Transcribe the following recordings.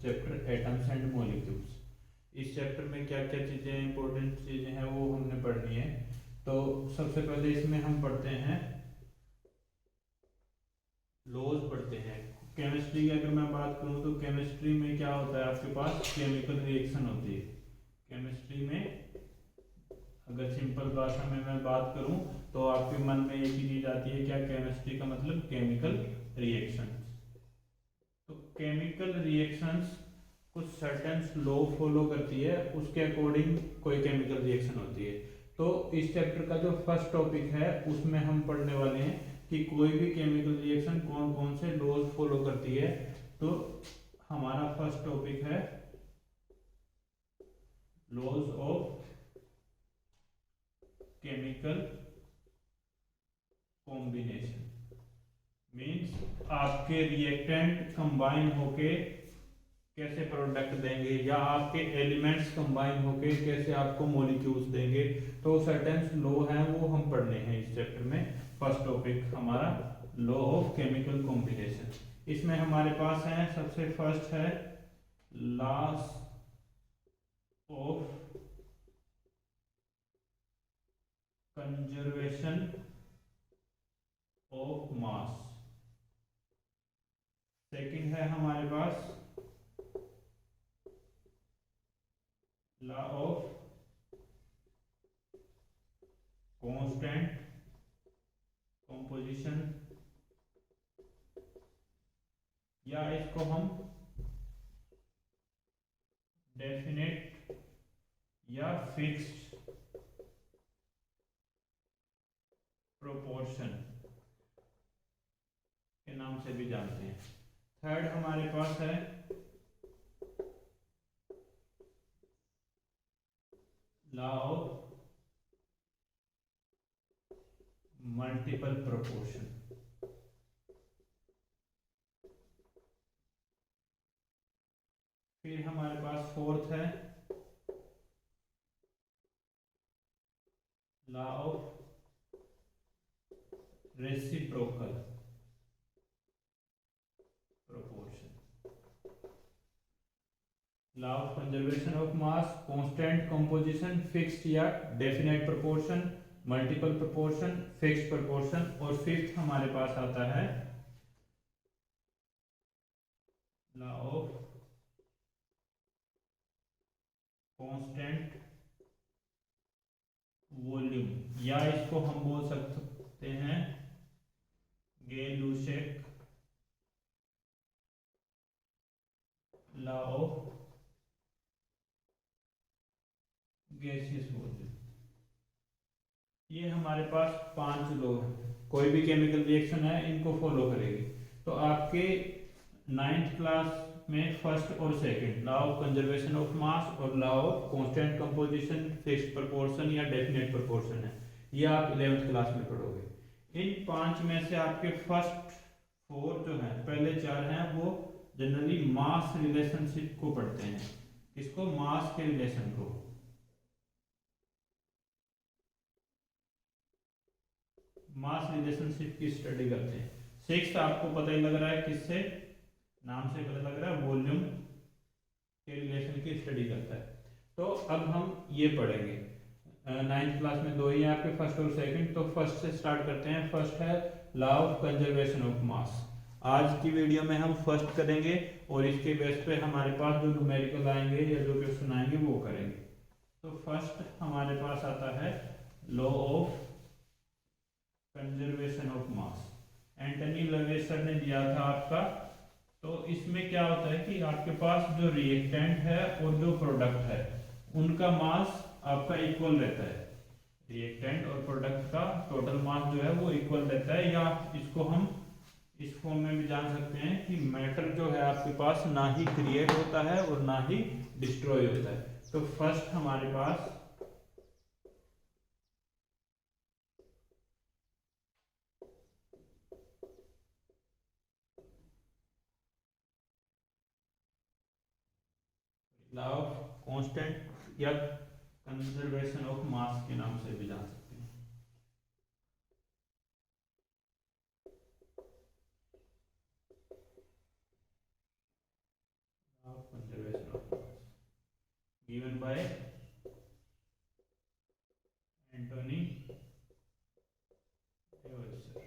Chapter atoms and molecules. इस chapter में क्या क्या चीज़ें इंपॉर्टेंट चीज़ें हैं वो हमने पढ़नी है। तो सबसे पहले इसमें हम पढ़ते हैं लॉज पढ़ते हैं। केमिस्ट्री की अगर मैं बात करूं तो केमिस्ट्री में क्या होता है, आपके पास केमिकल रिएक्शन होती है। केमिस्ट्री में अगर सिंपल भाषा में मैं बात करूं तो आपके मन में एक ही चीज आती है, क्या? केमिस्ट्री का मतलब केमिकल रिएक्शंस। तो केमिकल रिएक्शंस कुछ सर्टेन लॉ फॉलो करती है, उसके अकॉर्डिंग कोई केमिकल रिएक्शन होती है। तो इस चैप्टर का जो फर्स्ट टॉपिक है उसमें हम पढ़ने वाले हैं कि कोई भी केमिकल रिएक्शन कौन कौन से लॉज फॉलो करती है। तो हमारा फर्स्ट टॉपिक है laws of chemical combination. Means आपके रिएक्टेंट कंबाइन होके कैसे प्रोडक्ट देंगे, या आपके एलिमेंट्स कंबाइन होके कैसे आपको मॉलिक्यूल्स देंगे। तो सर्टेन लॉ हैं वो हम पढ़ने हैं इस चैप्टर में। फर्स्ट टॉपिक हमारा लॉ ऑफ केमिकल कॉम्बिनेशन। इसमें हमारे पास है, सबसे फर्स्ट है loss of conservation of mass. Second है हमारे पास लॉ ऑफ कांस्टेंट कंपोजिशन, या इसको हम डेफिनेट या फिक्स्ड प्रोपोर्शन के नाम से भी जानते हैं। थर्ड हमारे पास है लॉ ऑफ मल्टीपल प्रोपोर्शन। फिर हमारे पास फोर्थ है law of reciprocal proportion. Law of conservation of mass, constant composition, fixed या definite proportion, multiple proportion, fixed proportion. और फिफ्थ हमारे पास आता है लॉ ऑफ कांस्टेंट वॉल्यूम, या इसको हम बोल सकते हैं गे-लुशैक लॉ ऑफ गैसियस वॉल्यूम। ये हमारे पास 5 लॉ हैं, कोई भी केमिकल रिएक्शन है इनको फॉलो करेगी। तो आपके 9th क्लास में फर्स्ट और second law of conservation of mass और law of constant composition, fixed proportion या डेफिनेट प्रोपोर्शन है, ये आप 11th क्लास में पढ़ोगे। इन 5 में से आपके फर्स्ट 4 जो हैं, पहले 4 हैं, वो जनरली मास रिलेशनशिप को पढ़ते हैं। किसको? मास के रिलेशन को। मास रिलेशनशिप की स्टडी करते हैं। 6th आपको पता ही लग रहा है, किससे? नाम से पता लग रहा है, वॉल्यूम के रिलेशन की स्टडी करता है। तो अब हम ये पढ़ेंगे। 9th क्लास में 2 ही हैं आपके, फर्स्ट और सेकंड। तो फर्स्ट से स्टार्ट करते हैं। फर्स्ट है लॉ ऑफ कंजर्वेशन ऑफ मास। आज की वीडियो में हम फर्स्ट करेंगे और इसके बेस पे हमारे पास जो न्यूमेरिकल आएंगे या जो क्वेश्चन आएंगे वो करेंगे। तो फर्स्ट हमारे पास आता है law of conservation of mass. Antoine Lavoisier ने दिया था आपका। तो इसमें क्या होता है कि आपके पास जो रिएक्टेंट है और जो प्रोडक्ट है उनका मास आपका इक्वल रहता है। रिएक्टेंट और प्रोडक्ट का टोटल मास जो है वो इक्वल रहता है, या इसको हम इस फॉर्म में भी जान सकते हैं कि मैटर जो है आपके पास ना ही क्रिएट होता है और ना ही डिस्ट्रॉय होता है। तो फर्स्ट हमारे पास लॉ ऑफ कांस्टेंट या कंजर्वेशन ऑफ मास के नाम से भी जान सकते हैं। Law of given by Antoine Lavoisier.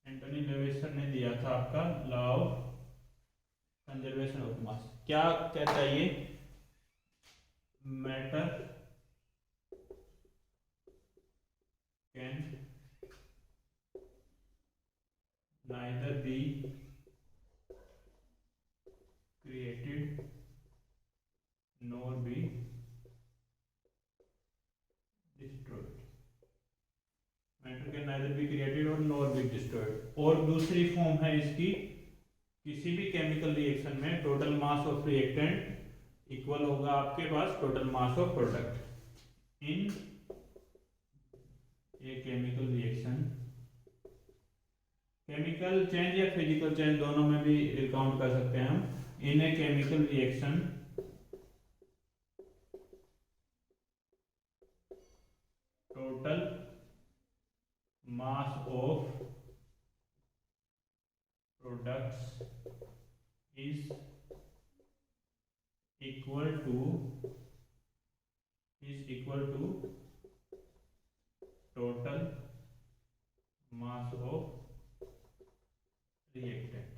Antoine Lavoisier ने दिया था आपका law of conservation of mass. क्या कहता है ये? Matter can neither be created nor be destroyed। Matter can neither be created और nor be destroyed। और दूसरी फॉर्म है इसकी, किसी भी केमिकल रिएक्शन में total mass of reactant equal होगा आपके पास total mass of product. In a chemical reaction, chemical change या फिजिकल चेंज दोनों में भी काउंट कर सकते हैं हम। In a chemical reaction total mass of products is equal to total mass of reactants.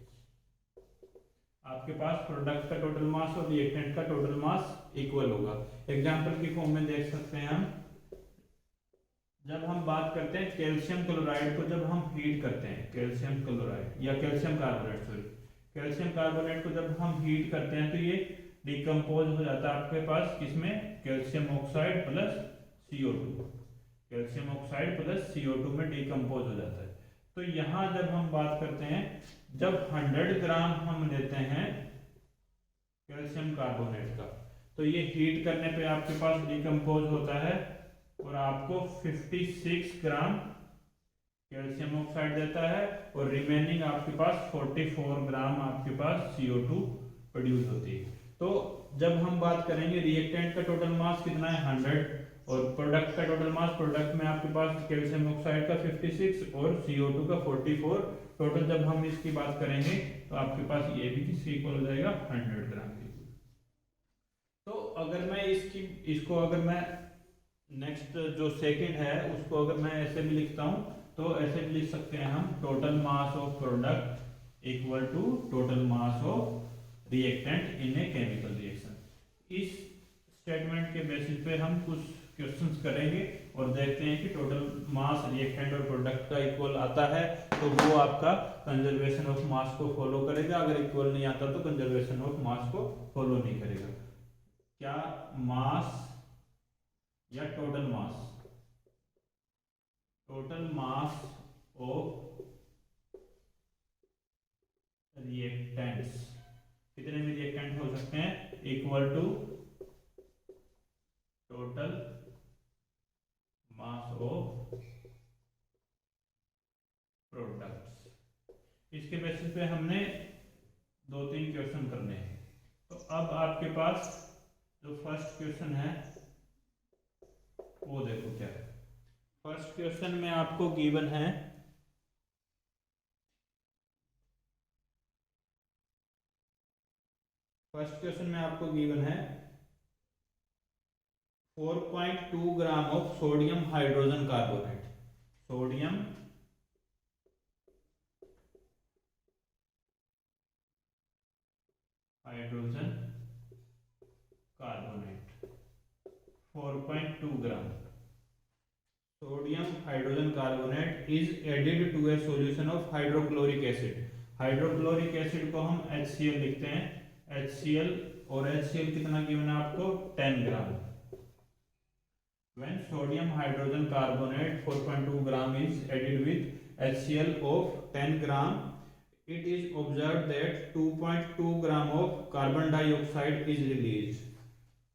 आपके पास प्रोडक्ट का टोटल मास और रिएक्टेंट का टोटल मास इक्वल होगा। एग्जांपल की फॉर्म में देख सकते हैं हम, जब हम बात करते हैं कैल्शियम क्लोराइड को, जब हम हीट करते हैं कैल्शियम क्लोराइड या calcium carbonate, sorry calcium carbonate को जब हम हीट करते हैं तो ये डिकम्पोज हो जाता है आपके पास किसमें? Calcium oxide plus CO2। Calcium oxide plus CO2 में डिकम्पोज हो जाता है। तो यहाँ जब हम बात करते हैं, जब 100 ग्राम हम लेते हैं कैल्शियम कार्बोनेट का, तो ये हीट करने पे आपके पास डिकम्पोज होता है और आपको 56 ग्राम कैल्शियम ऑक्साइड देता है और रिमेनिंग आपके पास 44 ग्राम आपके पास CO2 प्रोड्यूस होती है। तो जब हम बात करेंगे रिएक्टेंट का टोटल मास कितना है 100 और प्रोडक्ट का टोटल मास, प्रोडक्ट में आपके पास कैल्शियम ऑक्साइड का 56 और CO2 का 44, टोटल जब हम इसकी बात करेंगे तो आपके पास ये भी किसके इक्वल हो जाएगा 100 ग्राम के। तो अगर मैं इसको अगर मैं नेक्स्ट जो सेकंड है उसको अगर मैं ऐसे भी लिखता हूं तो ऐसे भी लिख सकते हैं हम, total mass of product equal to total mass of reactant in a chemical reaction. इस स्टेटमेंट के बेसिस पे हम कुछ क्वेश्चंस करेंगे और देखते हैं कि टोटल मास रिएक्टेंट और प्रोडक्ट का इक्वल आता है तो वो आपका कंजर्वेशन ऑफ मास को फॉलो करेगा, अगर इक्वल नहीं आता तो कंजर्वेशन ऑफ मास को फॉलो नहीं करेगा। क्या मास या टोटल मास ऑफ रिएक्टेंट्स, कितने भी रिएक्टेंट हो सकते हैं, equal to total mass of products. इसके बेसिस पे हमने 2-3 क्वेश्चन करने हैं। तो अब आपके पास जो फर्स्ट क्वेश्चन है वो देखो क्या है। फर्स्ट क्वेश्चन में आपको गिवन है फर्स्ट क्वेश्चन में आपको गिवन है 4.2 gram of sodium hydrogen carbonate. Sodium hydrogen carbonate 4.2 gram. Sodium hydrogen carbonate is added to a solution of hydrochloric acid. Hydrochloric acid को हम HCl लिखते हैं, HCl, और HCl कितना गिवन है आपको 10 ग्राम। When sodium hydrogen carbonate 4.2 gram is added with HCl of 10 gram, it is observed that 2.2 gram of carbon dioxide is released.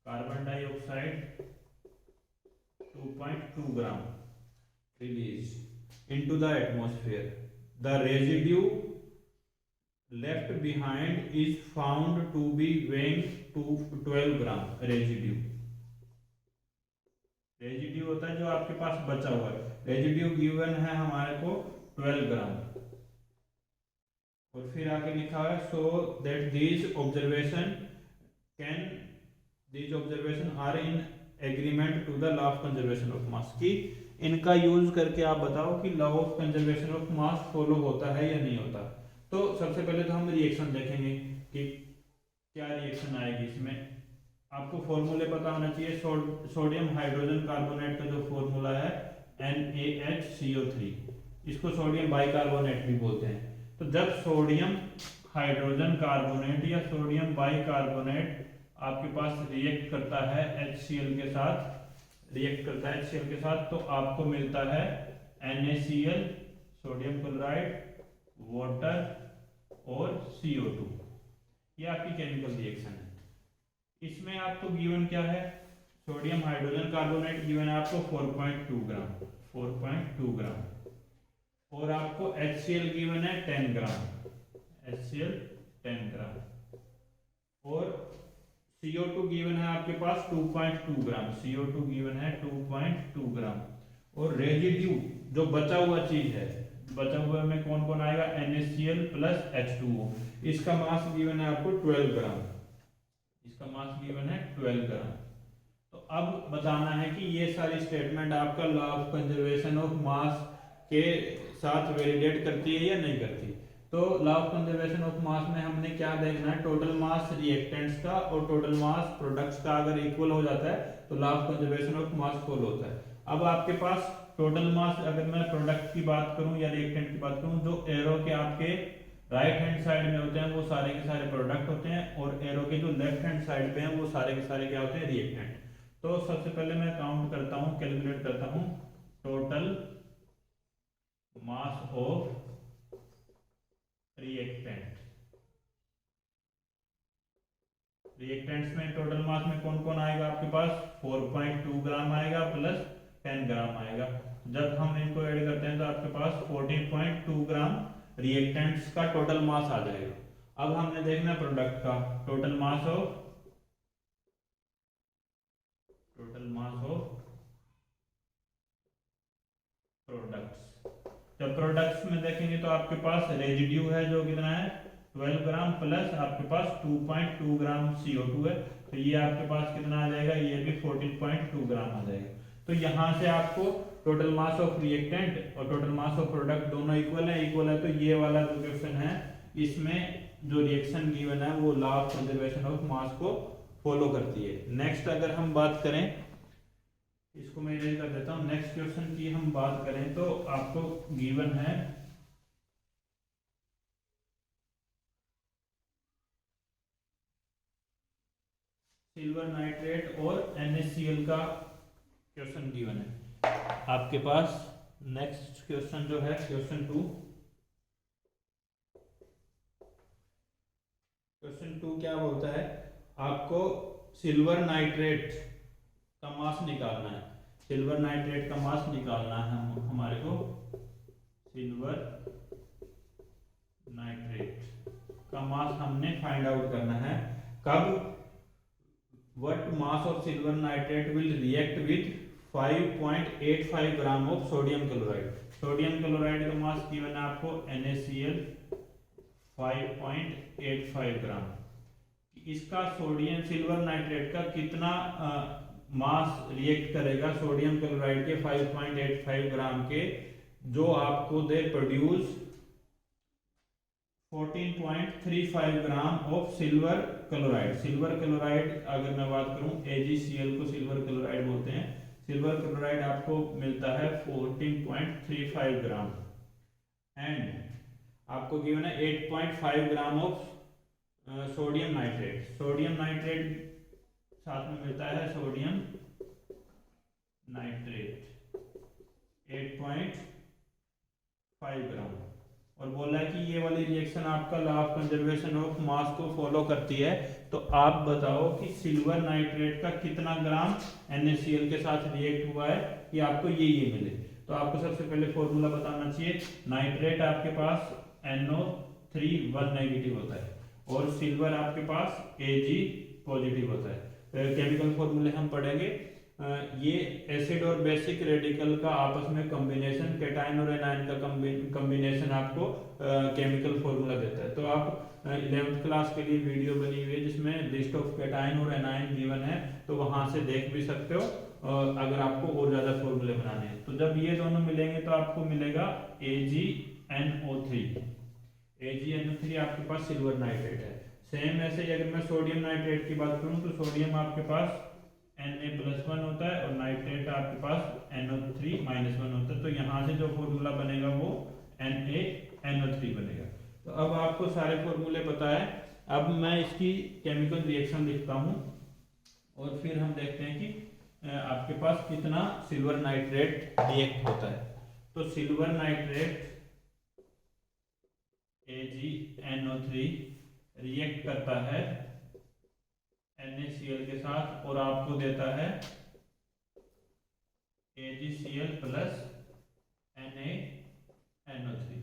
Carbon dioxide 2.2 gram released into the atmosphere. The residue left behind is found to be weighing 12 gram. Residue होता है जो आपके पास बचा हुआ है, residue given है हमारे को 12 ग्राम। और फिर आगे लिखा है so that this observation can these observation are in agreement to the law of conservation of mass, की इनका यूज करके आप बताओ कि law of conservation of mass follow होता है या नहीं होता। तो सबसे पहले तो हम रिएक्शन देखेंगे कि क्या रिएक्शन आएगी इसमें। आपको फॉर्मूले पता होना चाहिए। सोडियम हाइड्रोजन कार्बोनेट का जो फॉर्मूला है NaHCO3, इसको सोडियम बाइकार्बोनेट भी बोलते हैं। तो जब सोडियम हाइड्रोजन कार्बोनेट या सोडियम बाइकार्बोनेट आपके पास रिएक्ट करता है HCl के साथ, तो आपको मिलता है NaCl, सोडियम क्लोराइड, वाटर और CO2। ये आपकी केमिकल रिएक्शन है। इसमें आपको गिवन क्या है, सोडियम हाइड्रोजन कार्बोनेट गिवन है आपको 4.2 ग्राम, और आपको HCl गिवन है 10 ग्राम, और CO2 गिवन है आपके पास 2.2 ग्राम, CO2 गिवन है 2.2 ग्राम। और रेजिड्यू जो बचा हुआ चीज है, बचा हुआ में कौन कौन आएगा, NaCl प्लस H2O, इसका मास गिवन है आपको 12 ग्राम, तो अब बताना है कि ये सारी स्टेटमेंट आपका law of conservation of mass के साथ वैलिडेट करती है या नहीं करती। तो लॉ ऑफ कंजर्वेशन ऑफ मास में हमने क्या देखना है, टोटल मास रिएक्टेंट्स का और टोटल मास प्रोडक्ट्स का अगर इक्वल हो जाता है तो law of conservation of mass follow होता है। अब आपके पास टोटल मास, अगर मैं प्रोडक्ट की बात करूं या रिएक्टेंट की बात करूं, जो एरो के आपके राइट हैंड साइड में होते हैं वो सारे के सारे प्रोडक्ट होते हैं, और एरो के जो लेफ्ट हैंड साइड पे हैं वो सारे के सारे क्या होते हैं, रिएक्टेंट। तो सबसे पहले मैं काउंट करता हूं, कैलकुलेट करता हूं टोटल मास ऑफ रिएक्टेंट्स में टोटल मास में कौन कौन आएगा आपके पास, 4.2 ग्राम आएगा प्लस 10 ग्राम आएगा। जब हम इनको ऐड करते हैं तो आपके पास 14.2 ग्राम रिएक्टेंट्स का टोटल मास आ जाएगा। अब हमने देखना प्रोडक्ट का टोटल मास ऑफ प्रोडक्ट्स। जब प्रोडक्ट्स में देखेंगे तो आपके पास रेजिड्यू है जो कितना है 12 ग्राम प्लस आपके पास 2.2 ग्राम CO2 है, तो ये आपके पास कितना आ जाएगा, ये भी 14.2 ग्राम आ जाएगा। तो यहाँ से आपको टोटल मास ऑफ रिएक्टेंट और टोटल मास ऑफ प्रोडक्ट दोनों इक्वल है, तो ये वाला जो क्वेश्चन है इसमें जो रिएक्शन गिवन है वो लॉ ऑफ कंजर्वेशन ऑफ मास को फॉलो करती है। नेक्स्ट अगर हम बात करें, इसको मैं इरेज कर देता हूं, नेक्स्ट क्वेश्चन की हम बात करें तो आपको गिवन है सिल्वर नाइट्रेट और NaCl का क्वेश्चन गिवन है आपके पास। नेक्स्ट क्वेश्चन जो है क्वेश्चन 2 क्या बोलता है, आपको सिल्वर नाइट्रेट का मास निकालना है, सिल्वर नाइट्रेट का मास निकालना है हमारे को, सिल्वर नाइट्रेट का मास हमने फाइंड आउट करना है। कब, what mass of silver nitrate will react with 5.85 gram of sodium chloride. Sodium chloride का मास गिवन है आपको NaCl 5.85 ग्राम। इसका सोडियम सिल्वर नाइट्रेट का कितना मास रिएक्ट करेगा सोडियम क्लोराइड के 5.85 ग्राम के, जो आपको they produce 14.35 gram of silver chloride. Silver chloride अगर मैं बात करूं AgCl को सिल्वर क्लोराइड बोलते हैं, सिल्वर क्लोराइड आपको मिलता है 14.35 ग्राम, एंड आपको गिवन है 8.5 ग्राम of sodium nitrate. Sodium nitrate साथ में मिलता है सोडियम नाइट्रेट 8.5 ग्राम, और बोला है कि ये वाली रिएक्शन आपका लॉ ऑफ कंजर्वेशन ऑफ मास को फॉलो करती है। तो आप बताओ कि सिल्वर नाइट्रेट का कितना ग्राम NaCl के साथ रिएक्ट हुआ है कि आपको ये मिले। तो आपको सबसे पहले फॉर्मूला बताना चाहिए, नाइट्रेट आपके पास NO3 1 नेगेटिव होता है और सिल्वर आपके पास Ag पॉजिटिव होता है। केमिकल फॉर्मूले हम पढ़ेंगे ये एसिड और बेसिक रेडिकल का आपस में कॉम्बिनेशन, कैटायन और एनायन का कॉम्बिनेशन आपको केमिकल फॉर्मूला देता है। तो आप 11th क्लास के लिए वीडियो बनी हुई है जिसमें लिस्ट ऑफ कैटायन और एनायन गिवन है, तो वहां से देख भी सकते हो अगर आपको और ज्यादा फॉर्मूले बनाने हैं। तो जब ये दोनों मिलेंगे तो आपको मिलेगा AgNO3। AgNO3 आपके पास सिल्वर नाइट्रेट है। सेम ऐसे ही अगर मैं सोडियम नाइट्रेट की बात करूं तो सोडियम आपके पास Na+1 होता है और नाइट्रेट आपके पास NO3-1 होता है। तो यहाँ से जो फॉर्मूला बनेगा वो NaNO3 बनेगा। तो अब आपको सारे फॉर्मूले पता है। अब मैं इसकी केमिकल रिएक्शन लिखता हूँ और फिर हम देखते हैं कि आपके पास कितना सिल्वर नाइट्रेट रिएक्ट होता है। तो सिल्वर नाइट्रेट AgNO3 रिएक्ट करता है NaCl के साथ और आपको देता है AgCl प्लस NaNO3।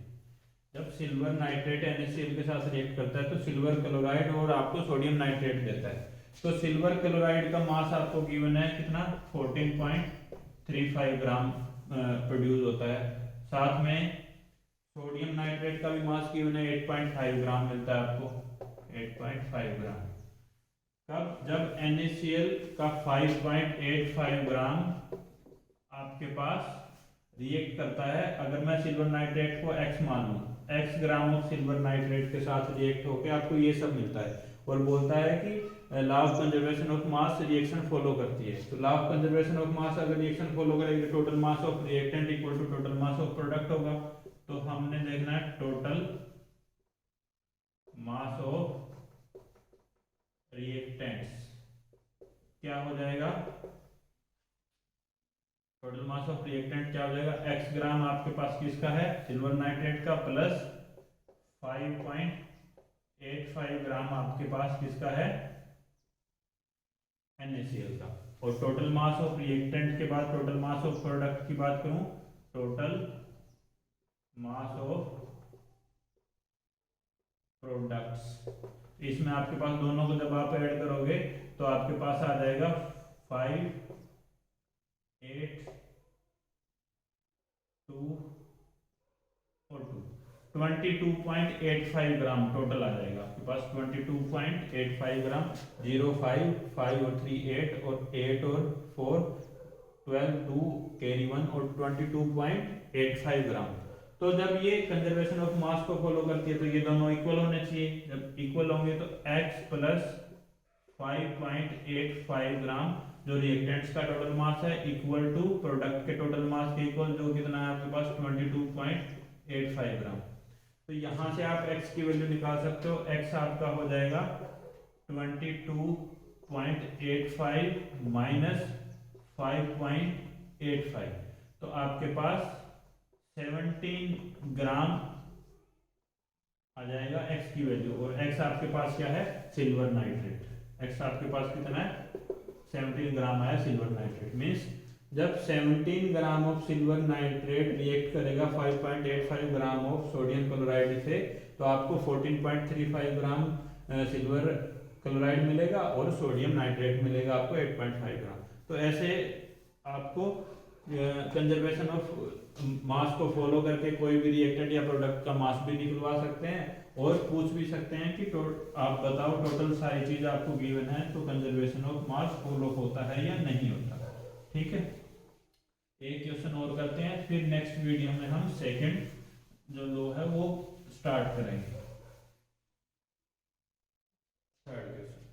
जब सिल्वर नाइट्रेट NaCl के साथ रिएक्ट करता है तो सिल्वर क्लोराइड और आपको सोडियम नाइट्रेट देता है। तो सिल्वर क्लोराइड का मास आपको गिवन है कितना, 14.35 ग्राम प्रोड्यूस होता है। साथ में सोडियम नाइट्रेट का भी मास गिवन है 8.5 ग्राम मिलता है आपको, 8.5 ग्राम। कब, जब NaCl का 5.85 ग्राम आपके पास रिएक्ट करता है। अगर मैं सिल्वर नाइट्रेट को X मान लूं, X gram of silver nitrate के साथ रिएक्ट होकर आपको ये सब मिलता है और बोलता है कि law of conservation of mass reaction follow करती है। तो law of conservation of mass अगर रिएक्शन फॉलो करेगी तो total mass of reactant equal to total mass of product होगा। तो हमने देखना है टोटल मास ऑफ रिएक्टेंट्स क्या हो जाएगा, टोटल मास ऑफ रिएक्टेंट क्या हो जाएगा, X ग्राम आपके पास किसका है, सिल्वर नाइट्रेट का, प्लस 5.85 ग्राम आपके पास किसका है, NaCl का। और टोटल मास ऑफ रिएक्टेंट के बाद टोटल मास ऑफ प्रोडक्ट की बात करूं, टोटल मास ऑफ प्रोडक्ट्स, इसमें आपके पास दोनों को जब आप ऐड करोगे तो आपके पास आ जाएगा 5, 8, 2 और 2, 22.85 ग्राम टोटल आ जाएगा आपके पास। 22.85 ग्राम, 0, 5, 5 और 3 8 और 8 और 4 12, 2 कैरी 1 और 22.85 ग्राम। तो जब ये कंजर्वेशन ऑफ मास को फॉलो करती है तो ये दोनों इक्वल होने चाहिए। जब इक्वल होंगे तो X प्लस 5.85 ग्राम जो रिएक्टेंट्स का टोटल मास है इक्वल टू प्रोडक्ट के टोटल मास के इक्वल, जो कितना है आपके पास 22.85 ग्राम। तो यहाँ से आप X की वैल्यू निकाल सकते हो। X आपका हो जाएगा 22.85 माइनस 5.85, तो आपके पास 17 ग्राम आ जाएगा X की वैल्यू। और X आपके पास क्या है, सिल्वर नाइट्रेट। X आपके पास कितना है, 17 ग्राम आया सिल्वर नाइट्रेट। मीन्स जब 17 gram of silver nitrate react करेगा 5.85 ग्राम ऑफ सोडियम क्लोराइड से, तो आपको 14.35 ग्राम सिल्वर क्लोराइड मिलेगा और सोडियम नाइट्रेट मिलेगा आपको 8.5 ग्राम। तो ऐसे आपको कंजर्वेशन ऑफ मास को फॉलो करके कोई भी रिएक्टेंट या प्रोडक्ट का मास भी निकलवा सकते हैं और पूछ भी सकते हैं कि आप बताओ टोटल सारी चीज आपको गिवन है तो कंजर्वेशन ऑफ मास फॉलो होता है या नहीं होता। ठीक है, एक क्वेश्चन और करते हैं, फिर नेक्स्ट वीडियो में हम सेकंड जो लो है वो स्टार्ट करेंगे। थर्ड क्वेश्चन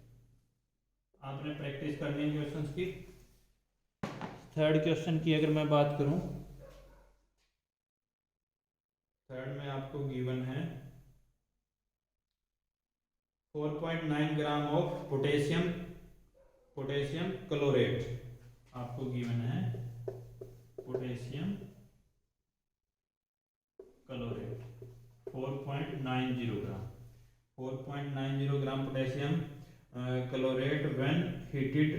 आपने प्रैक्टिस करनी है क्वेश्चंस की। थर्ड क्वेश्चन की अगर मैं बात करूं, थर्ड में आपको गिवन है 4.9 ग्राम ऑफ पोटेशियम क्लोरेट, आपको गिवन है potassium chlorate 4.90 gram, 4.90 gram potassium chlorate when heated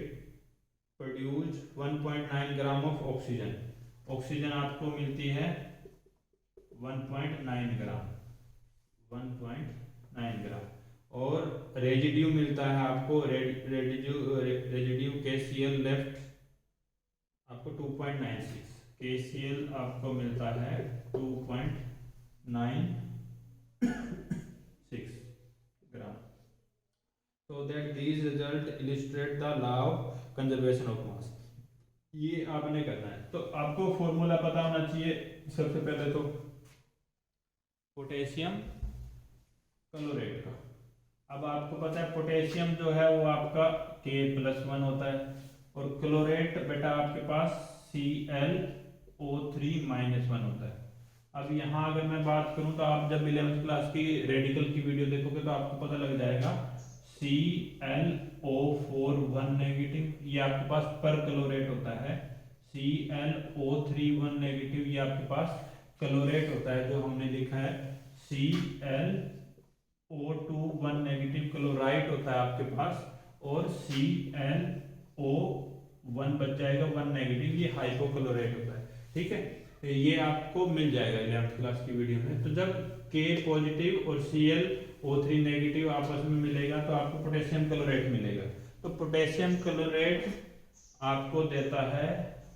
produce 1.9 gram of oxygen. Oxygen आपको मिलती है 1.9 ग्राम, 1.9 ग्राम, और रेजिड्यू मिलता है आपको रेजिड्यू KCl लेफ्ट आपको 2.96 KCl आपको मिलता है 2.96 ग्राम। So that these result illustrate the law of conservation of mass। ये आपने करना है। तो आपको फॉर्मूला पता होना चाहिए सबसे पहले तो पोटेशियम क्लोराइड का। अब आपको पता है पोटेशियम जो है वो आपका K+1 होता है और क्लोराइड बेटा आपके पास ClO3-1 होता है। अब यहाँ अगर मैं बात करूँ तो आप जब 11th क्लास की रेडिकल की वीडियो देखोगे तो आपको पता लग जाएगा ClO4 नेगेटिव ये आपके पास पर क्लोरेट होता है, ClO3 नेगेटिव ये आपके पास क्लोरेट होता है जो हमने लिखा है, ClO2 नेगेटिव क्लोराइड होता है आपके पास और ClO1 बच जाएगा 1 नेगेटिव ये हाइपोक्लोराइट होता है। ठीक है, तो ये आपको मिल जाएगा 11th क्लास की वीडियो में। तो जब K पॉजिटिव और ClO3 नेगेटिव आपस में मिलेगा तो आपको पोटेशियम क्लोराइड मिलेगा। तो पोटेशियम क्लोराइड आपको देता है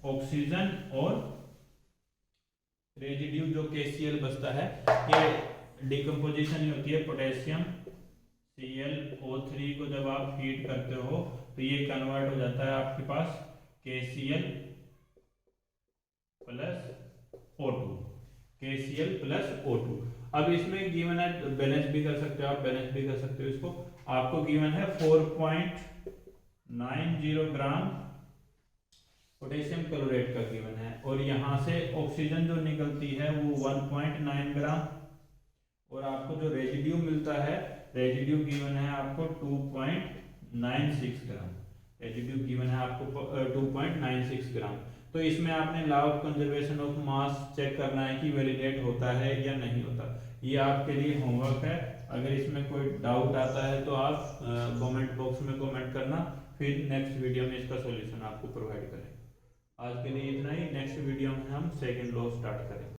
ऑक्सीजन और रेजिड्यू जो KCl बचता है ये डिकम्पोजिशन ही होती है पोटेशियम ClO3 को जब आप हीट करते हो तो ये कन्वर्ट हो जाता है आपके पास KCl प्लस O2। अब इसमें गिवन है, बैलेंस भी कर सकते हो आप, बैलेंस भी कर सकते हो इसको। आपको गिवन है 4.90 ग्राम पोटेशियम क्लोराइड का गिवन है और यहाँ से ऑक्सीजन जो निकलती है वो 1.9 ग्राम और आपको जो रेजिड्यू मिलता है, रेजिड्यू गिवन है आपको 2.96 ग्राम, रेजिड्यू गिवन है आपको 2.96 ग्राम। तो इसमें आपने law of conservation of mass check करना है कि वैलिडेट होता है या नहीं होता। ये आपके लिए होमवर्क है। अगर इसमें कोई डाउट आता है तो आप कमेंट बॉक्स में कमेंट करना, फिर नेक्स्ट वीडियो में इसका सॉल्यूशन आपको प्रोवाइड करें। आज के लिए इतना ही, नेक्स्ट वीडियो में हम सेकंड लॉ स्टार्ट करेंगे।